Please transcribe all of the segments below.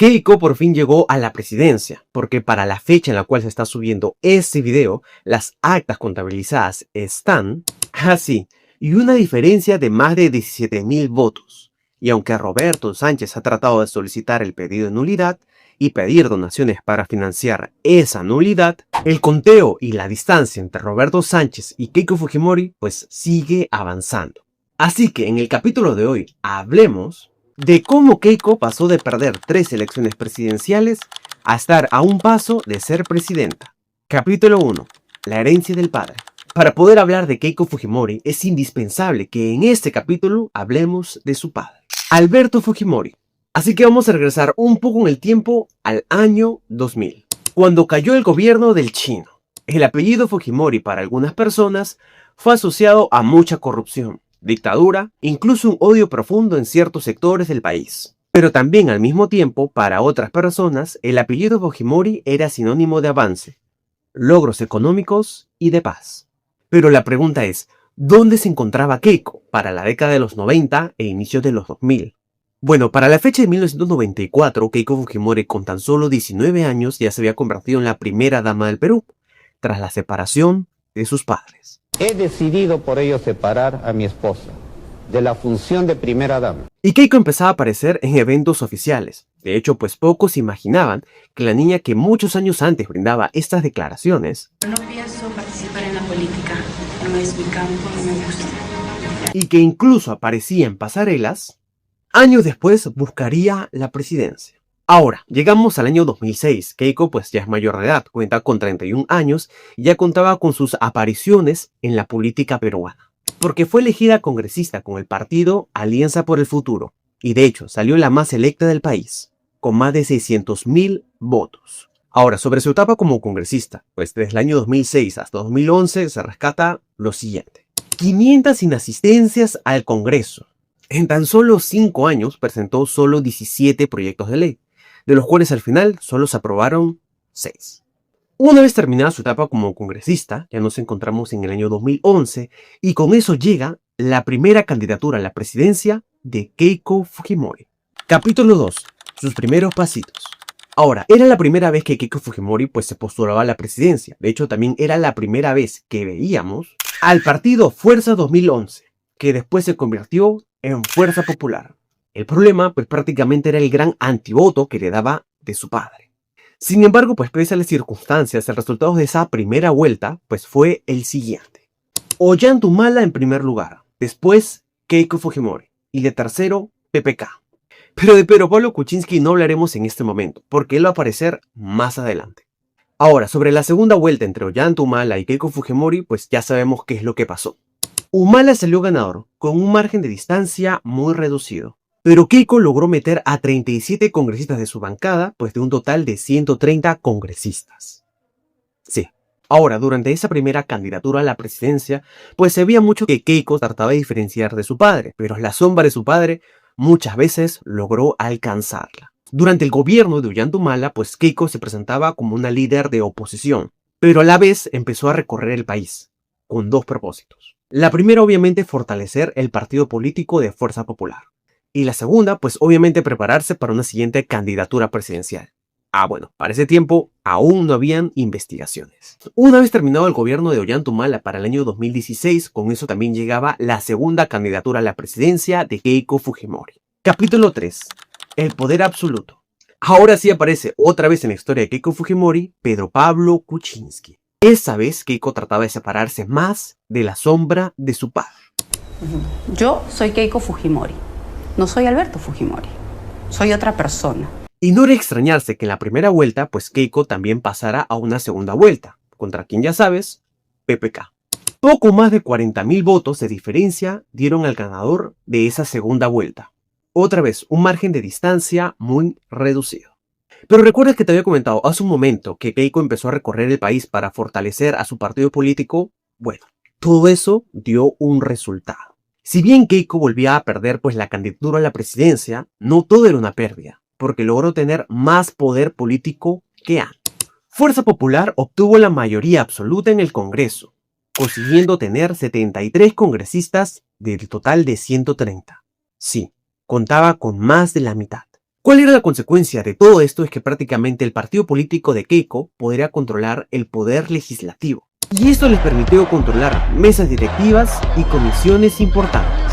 Keiko por fin llegó a la presidencia, porque para la fecha en la cual se está subiendo este video, las actas contabilizadas están así, y una diferencia de más de 17.000 votos. Y aunque Roberto Sánchez ha tratado de solicitar el pedido de nulidad y pedir donaciones para financiar esa nulidad, el conteo y la distancia entre Roberto Sánchez y Keiko Fujimori pues sigue avanzando. Así que en el capítulo de hoy hablemos de cómo Keiko pasó de perder 3 elecciones presidenciales a estar a un paso de ser presidenta. Capítulo 1. La herencia del padre. Para poder hablar de Keiko Fujimori es indispensable que en este capítulo hablemos de su padre, Alberto Fujimori. Así que vamos a regresar un poco en el tiempo al año 2000, cuando cayó el gobierno del chino. El apellido Fujimori para algunas personas fue asociado a mucha corrupción, dictadura, incluso un odio profundo en ciertos sectores del país. Pero también al mismo tiempo, para otras personas, el apellido Fujimori era sinónimo de avance, logros económicos y de paz. Pero la pregunta es, ¿dónde se encontraba Keiko para la década de los 90 e inicios de los 2000? Bueno, para la fecha de 1994, Keiko Fujimori con tan solo 19 años ya se había convertido en la primera dama del Perú, tras la separación de sus padres. He decidido por ello separar a mi esposa de la función de primera dama. Y Keiko empezaba a aparecer en eventos oficiales. De hecho, pues pocos imaginaban que la niña que muchos años antes brindaba estas declaraciones No pienso participar en la política, no es mi campo, no me gusta. Y que incluso aparecía en pasarelas, años después buscaría la presidencia. Ahora, llegamos al año 2006. Keiko pues ya es mayor de edad, cuenta con 31 años y ya contaba con sus apariciones en la política peruana. Porque fue elegida congresista con el partido Alianza por el Futuro. Y de hecho, salió la más electa del país, con más de 600.000 votos. Ahora, sobre su etapa como congresista, pues desde el año 2006 hasta 2011 se rescata lo siguiente. 500 inasistencias al Congreso. En tan solo 5 años presentó solo 17 proyectos de ley, de los cuales al final solo se aprobaron 6. Una vez terminada su etapa como congresista, ya nos encontramos en el año 2011, y con eso llega la primera candidatura a la presidencia de Keiko Fujimori. Capítulo 2. Sus primeros pasitos. Ahora, era la primera vez que Keiko Fujimori pues se postulaba a la presidencia. De hecho, también era la primera vez que veíamos al partido Fuerza 2011, que después se convirtió en Fuerza Popular. El problema pues prácticamente era el gran antivoto que le daba de su padre. Sin embargo, pues pese a las circunstancias, el resultado de esa primera vuelta pues fue el siguiente. Ollantaytamala en primer lugar, después Keiko Fujimori y de tercero PPK. Pero de Pedro Pablo Kuczynski no hablaremos en este momento, porque él va a aparecer más adelante. Ahora, sobre la segunda vuelta entre Ollantaytamala y Keiko Fujimori, pues ya sabemos qué es lo que pasó. Humala salió ganador, con un margen de distancia muy reducido. Pero Keiko logró meter a 37 congresistas de su bancada, pues de un total de 130 congresistas. Sí. Ahora, durante esa primera candidatura a la presidencia, pues se veía mucho que Keiko trataba de diferenciar de su padre, pero la sombra de su padre muchas veces logró alcanzarla. Durante el gobierno de Ollantaytamala, pues Keiko se presentaba como una líder de oposición, pero a la vez empezó a recorrer el país, con 2 propósitos. La primera, obviamente, fortalecer el partido político de Fuerza Popular. Y la segunda, pues obviamente prepararse para una siguiente candidatura presidencial. Bueno, para ese tiempo aún no habían investigaciones. Una vez terminado el gobierno de Ollantaytamala para el año 2016, con eso también llegaba la segunda candidatura a la presidencia de Keiko Fujimori. Capítulo 3. El poder absoluto. Ahora sí aparece otra vez en la historia de Keiko Fujimori, Pedro Pablo Kuczynski. Esa vez Keiko trataba de separarse más de la sombra de su padre. Yo soy Keiko Fujimori, no soy Alberto Fujimori, soy otra persona. Y no era extrañarse que en la primera vuelta, pues Keiko también pasara a una segunda vuelta, contra quien ya sabes, PPK. Poco más de 40.000 votos de diferencia dieron al ganador de esa segunda vuelta. Otra vez, un margen de distancia muy reducido. Pero recuerdas que te había comentado hace un momento que Keiko empezó a recorrer el país para fortalecer a su partido político. Bueno, todo eso dio un resultado. Si bien Keiko volvía a perder pues la candidatura a la presidencia, no todo era una pérdida, porque logró tener más poder político que antes. Fuerza Popular obtuvo la mayoría absoluta en el Congreso, consiguiendo tener 73 congresistas del total de 130. Sí, contaba con más de la mitad. ¿Cuál era la consecuencia de todo esto? Es que prácticamente el partido político de Keiko podría controlar el poder legislativo. Y esto les permitió controlar mesas directivas y comisiones importantes.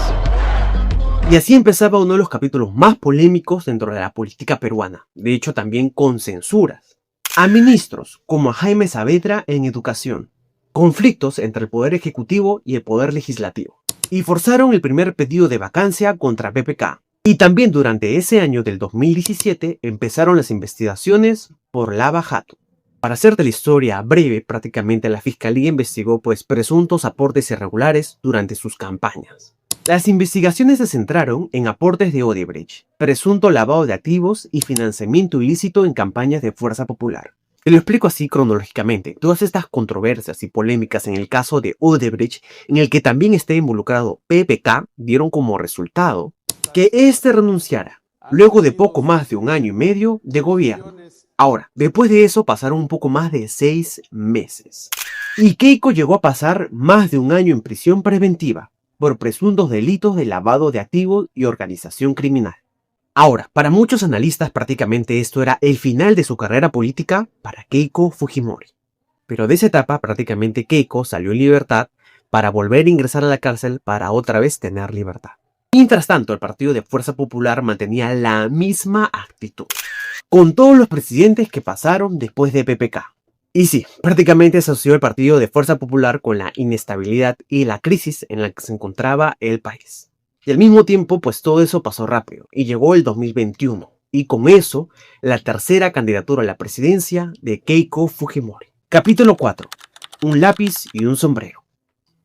Y así empezaba uno de los capítulos más polémicos dentro de la política peruana, de hecho también con censuras. A ministros como a Jaime Saavedra en educación, conflictos entre el poder ejecutivo y el poder legislativo, y forzaron el primer pedido de vacancia contra PPK. Y también durante ese año del 2017 empezaron las investigaciones por Lava Jato. Para hacerte la historia breve, prácticamente la fiscalía investigó presuntos aportes irregulares durante sus campañas. Las investigaciones se centraron en aportes de Odebrecht, presunto lavado de activos y financiamiento ilícito en campañas de Fuerza Popular. Te lo explico así cronológicamente. Todas estas controversias y polémicas en el caso de Odebrecht, en el que también está involucrado PPK, dieron como resultado que éste renunciara, luego de poco más de un año y medio de gobierno. Ahora, después de eso pasaron un poco más de 6 meses. Y Keiko llegó a pasar más de un año en prisión preventiva por presuntos delitos de lavado de activos y organización criminal. Ahora, para muchos analistas prácticamente esto era el final de su carrera política para Keiko Fujimori. Pero de esa etapa prácticamente Keiko salió en libertad para volver a ingresar a la cárcel para otra vez tener libertad. Mientras tanto, el partido de Fuerza Popular mantenía la misma actitud, con todos los presidentes que pasaron después de PPK. Y sí, prácticamente asoció el partido de Fuerza Popular con la inestabilidad y la crisis en la que se encontraba el país. Y al mismo tiempo, todo eso pasó rápido y llegó el 2021. Y con eso, la tercera candidatura a la presidencia de Keiko Fujimori. Capítulo 4. Un lápiz y un sombrero.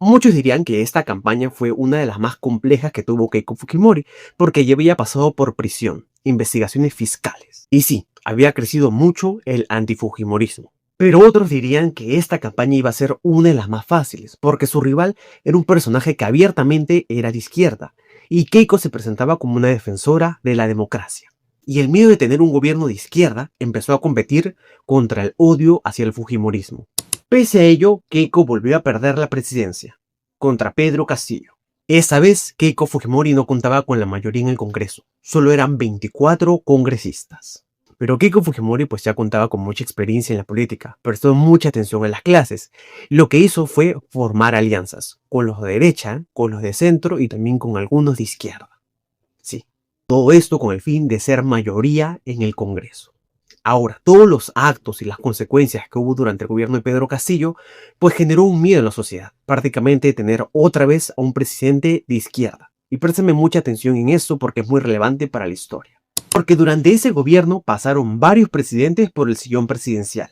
Muchos dirían que esta campaña fue una de las más complejas que tuvo Keiko Fujimori porque ya había pasado por prisión, investigaciones fiscales. Y sí, había crecido mucho el antifujimorismo. Pero otros dirían que esta campaña iba a ser una de las más fáciles, porque su rival era un personaje que abiertamente era de izquierda, y Keiko se presentaba como una defensora de la democracia. Y el miedo de tener un gobierno de izquierda empezó a competir contra el odio hacia el fujimorismo. Pese a ello, Keiko volvió a perder la presidencia, contra Pedro Castillo. Esta vez, Keiko Fujimori no contaba con la mayoría en el Congreso, solo eran 24 congresistas. Pero Keiko Fujimori ya contaba con mucha experiencia en la política, prestó mucha atención a las clases. Lo que hizo fue formar alianzas, con los de derecha, con los de centro y también con algunos de izquierda. Sí, todo esto con el fin de ser mayoría en el Congreso. Ahora, todos los actos y las consecuencias que hubo durante el gobierno de Pedro Castillo, generó un miedo en la sociedad, prácticamente tener otra vez a un presidente de izquierda. Y préstame mucha atención en eso porque es muy relevante para la historia. Porque durante ese gobierno pasaron varios presidentes por el sillón presidencial.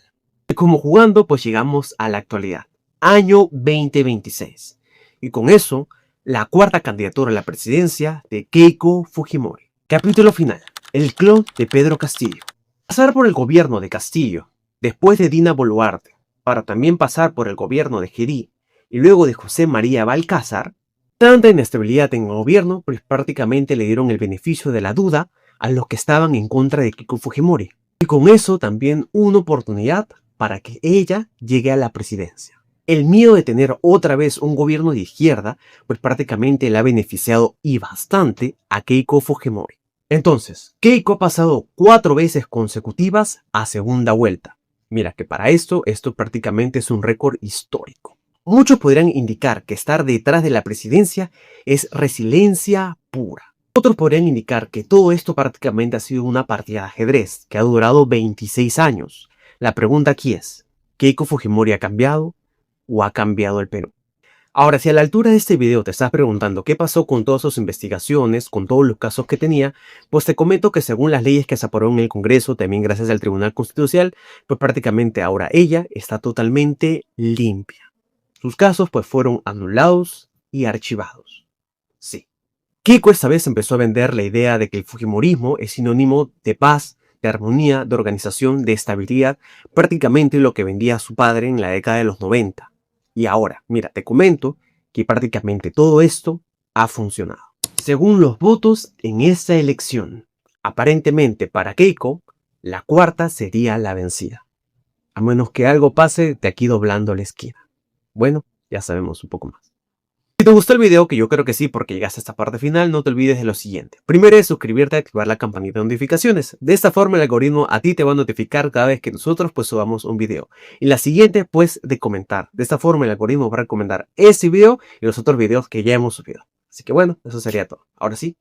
Y como jugando, llegamos a la actualidad, año 2026. Y con eso, la cuarta candidatura a la presidencia de Keiko Fujimori. Capítulo final, el clon de Pedro Castillo. Pasar por el gobierno de Castillo, después de Dina Boluarte, para también pasar por el gobierno de Gerí y luego de José María Balcázar, tanta inestabilidad en el gobierno, prácticamente le dieron el beneficio de la duda a los que estaban en contra de Keiko Fujimori. Y con eso también una oportunidad para que ella llegue a la presidencia. El miedo de tener otra vez un gobierno de izquierda, prácticamente le ha beneficiado y bastante a Keiko Fujimori. Entonces, Keiko ha pasado 4 veces consecutivas a segunda vuelta. Mira que para esto prácticamente es un récord histórico. Muchos podrían indicar que estar detrás de la presidencia es resiliencia pura. Otros podrían indicar que todo esto prácticamente ha sido una partida de ajedrez que ha durado 26 años. La pregunta aquí es, ¿Keiko Fujimori ha cambiado o ha cambiado el Perú? Ahora, si a la altura de este video te estás preguntando qué pasó con todas sus investigaciones, con todos los casos que tenía, te comento que según las leyes que se aprobaron en el Congreso, también gracias al Tribunal Constitucional, prácticamente ahora ella está totalmente limpia. Sus casos fueron anulados y archivados. Sí. Keiko esta vez empezó a vender la idea de que el fujimorismo es sinónimo de paz, de armonía, de organización, de estabilidad, prácticamente lo que vendía su padre en la década de los 90. Y ahora, mira, te comento que prácticamente todo esto ha funcionado. Según los votos en esta elección, aparentemente para Keiko, la cuarta sería la vencida. A menos que algo pase de aquí doblando la esquina. Bueno, ya sabemos un poco más. Si te gustó el video, que yo creo que sí porque llegaste a esta parte final, no te olvides de lo siguiente. Primero es suscribirte y activar la campanita de notificaciones. De esta forma el algoritmo a ti te va a notificar cada vez que nosotros pues subamos un video. Y la siguiente pues de comentar. De esta forma el algoritmo va a recomendar este video y los otros videos que ya hemos subido. Así que bueno, eso sería todo. Ahora sí,